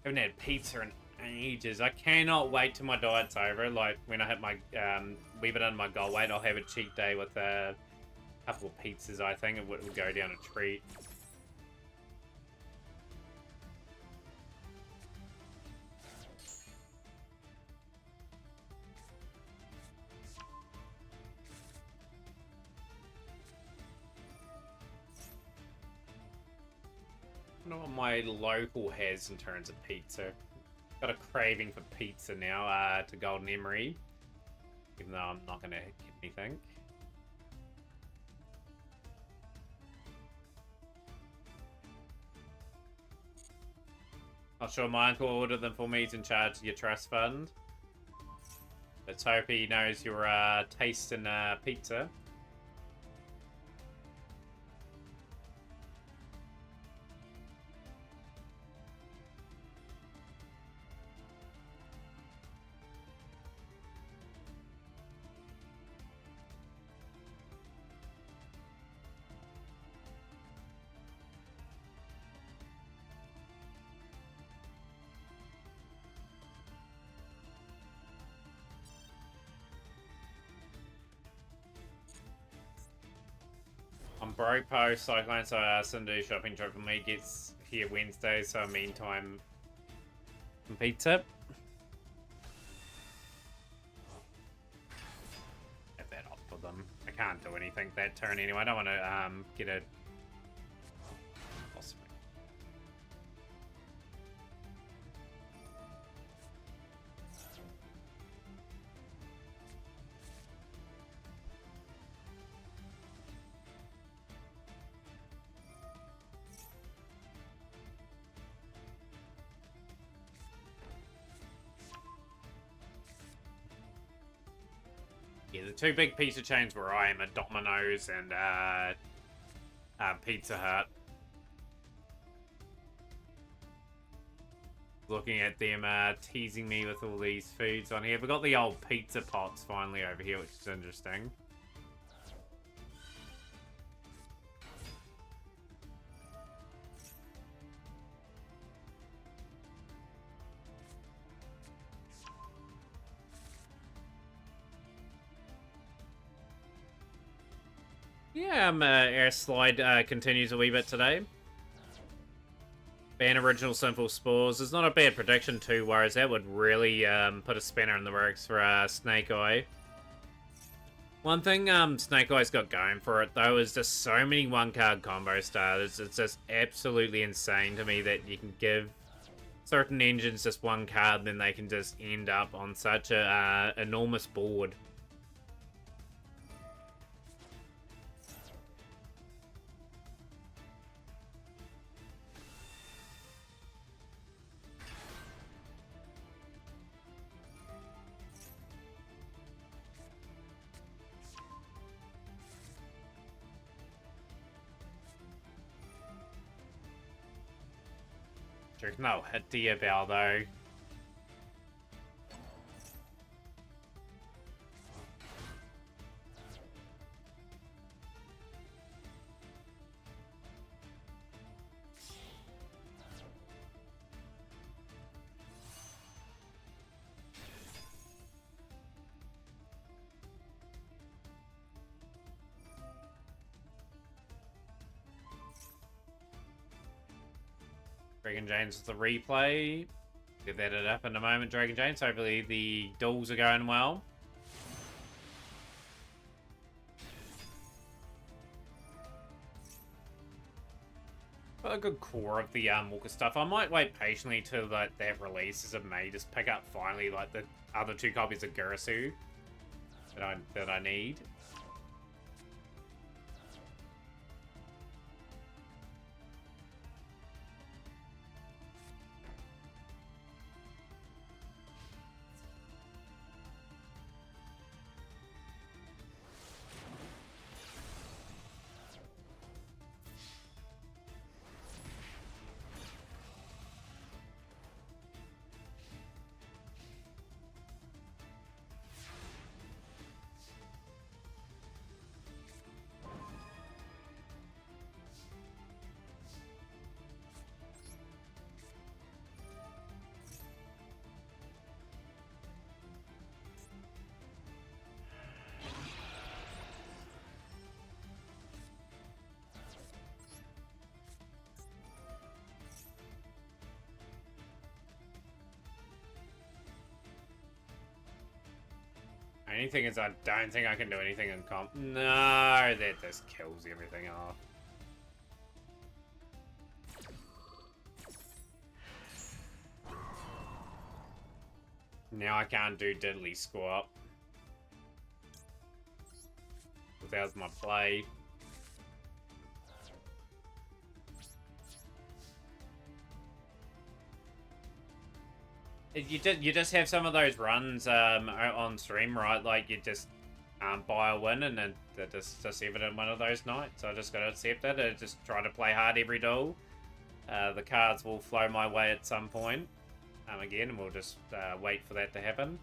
Haven't had pizza in ages. I cannot wait till my diet's over. Like, when I hit my, weave it under my goal weight, I'll have a cheat day with a couple of pizzas, I think. It will go down a treat. I don't know what my local has in terms of pizza. Got a craving for pizza now, to Golden Emery. Even though I'm not gonna get anything. Not sure my uncle ordered them for me. He's in charge of your trust fund. Let's hope he knows your taste in pizza. I'm broke post Cyclone, so I asked him to do shopping trip for me. Gets here Wednesday, so meantime, some pizza. Get that off for them. I can't do anything that turn anyway. I don't want to get a. Yeah, the two big pizza chains where I am are Domino's and Pizza Hut. Looking at them teasing me with all these foods on here. We've got the old pizza pots finally over here, which is interesting. Yeah, Air Slide continues a wee bit today. Ban original Sinful Spores is not a bad prediction too, whereas that would really put a spanner in the works for Snake Eye. One thing Snake Eye's got going for it though is just so many one-card combo starters. It's just absolutely insane to me that you can give certain engines just one card, then they can just end up on such a enormous board. No hit to your bell though. Dragon James with the replay. Get that up in a moment, Dragon James. Hopefully the duels are going well. Got a good core of the Walker stuff. I might wait patiently till that releases of May. Just pick up finally like the other two copies of Gurasu that I need. Anything is I don't think I can do anything in comp. No, that just kills everything off. Now I can't do diddly squat. That was my play. You just have some of those runs on stream, right? Like you just buy a win and then just evident one of those nights. So I just gotta accept it and just try to play hard every duel. The cards will flow my way at some point. Again, and we'll just wait for that to happen.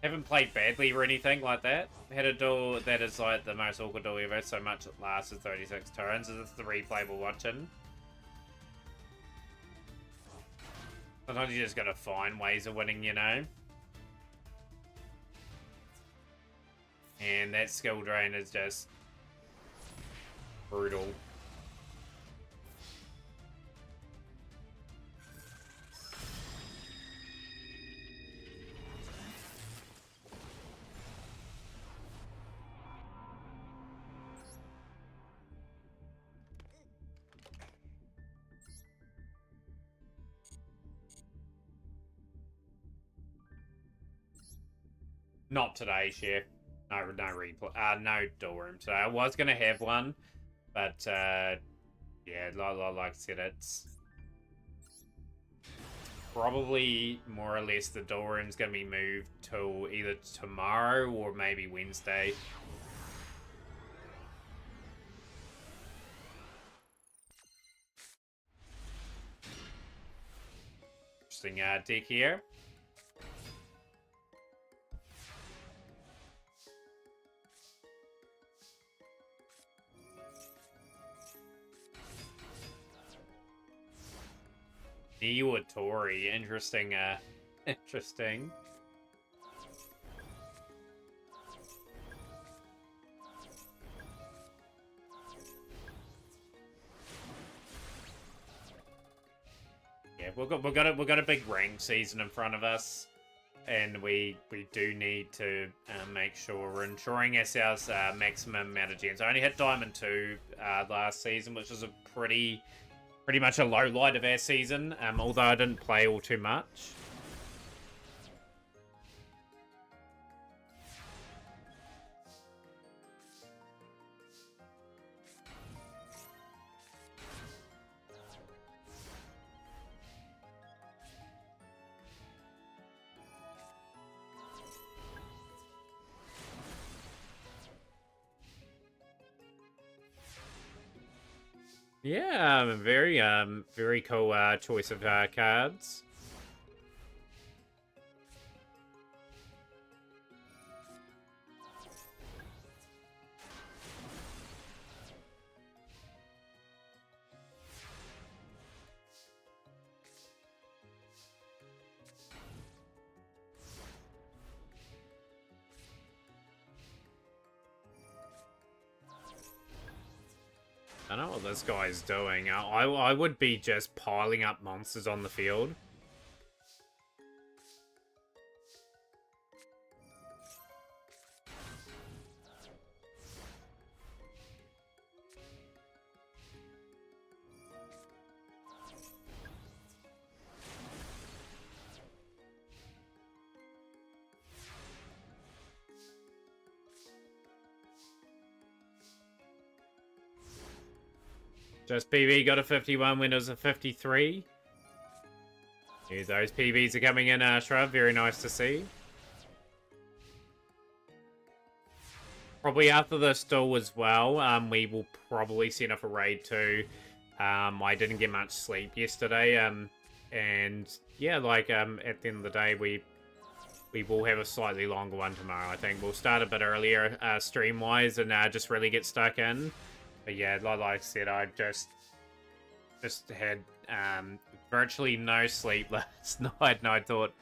Haven't played badly or anything like that. Had a duel that is like the most awkward duel ever, so much it lasted 36 turns. This is the replay we're watching. Sometimes you just gotta find ways of winning, you know? And that skill drain is just Brutal. Not today, Chef. No replay. No door room today. I was gonna have one, but yeah, like I said, it's probably more or less the door room's gonna be moved till either tomorrow or maybe Wednesday. Interesting deck here. Niwatori, interesting, interesting. Yeah, we've got a big rank season in front of us, and we do need to make sure we're ensuring ourselves maximum amount of gems. I only hit Diamond 2 last season, which was a pretty much a low light of our season, although I didn't play all too much. Yeah, very cool choice of cards. I don't know what this guy's doing. I would be just piling up monsters on the field. Just PB got a 51 when it was a 53. Here those PBs are coming in, Shrub. Very nice to see. Probably after this duel as well, we will probably send off a raid too. I didn't get much sleep yesterday, and yeah, like at the end of the day, we will have a slightly longer one tomorrow. I think we'll start a bit earlier stream-wise and just really get stuck in. But yeah, like I said, I just had virtually no sleep last night, and I thought,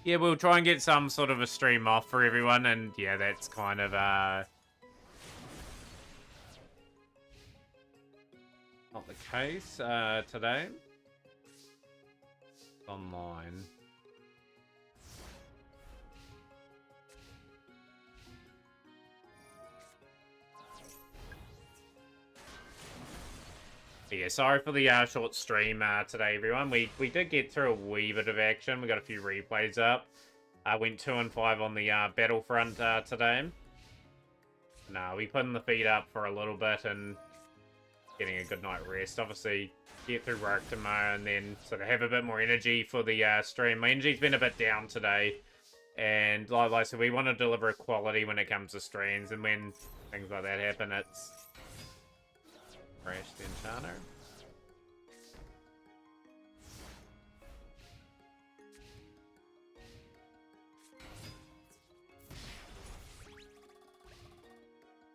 yeah, we'll try and get some sort of a stream off for everyone, and yeah, that's kind of not the case today. Online. Yeah, sorry for the short stream today, everyone. We did get through a wee bit of action. We got a few replays up. Went 2 and 5 on the Battlefront today. No, we putting the feet up for a little bit and getting a good night rest. Obviously, get through work tomorrow and then sort of have a bit more energy for the stream. My energy's been a bit down today. And like I said, we want to deliver quality when it comes to streams. And when things like that happen, it's... Crash the Enchanter.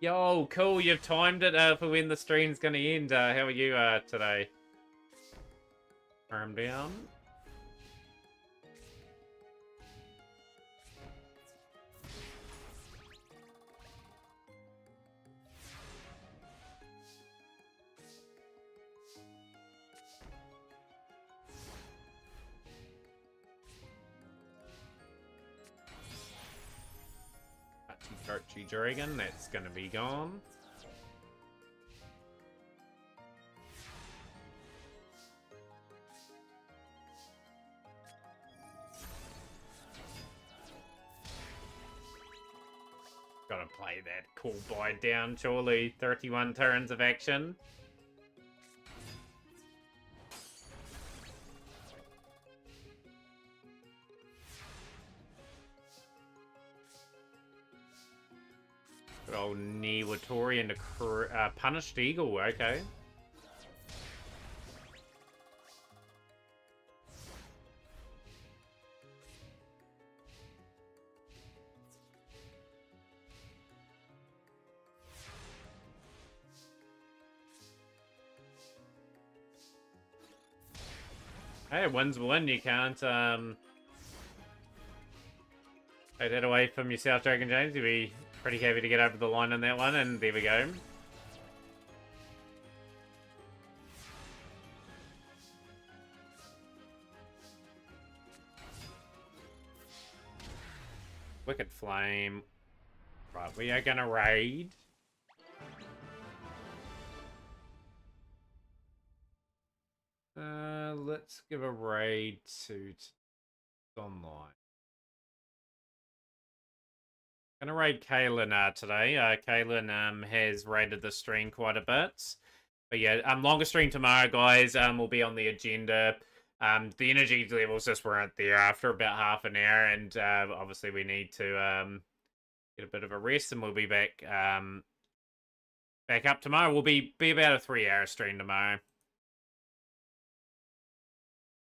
Yo, cool, you've timed it for when the stream's gonna end. How are you today? Arm down. Archie Dragon, that's gonna be gone. Gotta play that cool boy down, surely. 31 turns of action. Good old Niwatori and a Punished Eagle, okay. Hey, win's win. You can't take that away from yourself, Dragon James. You'll be pretty happy to get over the line on that one, and there we go. Wicked Flame. Right, we are gonna raid. Let's give a raid to online. Gonna raid Kaylin today. Kaylin has raided the stream quite a bit. But yeah, longer stream tomorrow, guys. Will be on the agenda. The energy levels just weren't there after about half an hour, and obviously we need to get a bit of a rest, and we'll be back back up tomorrow. We'll be about a 3-hour stream tomorrow.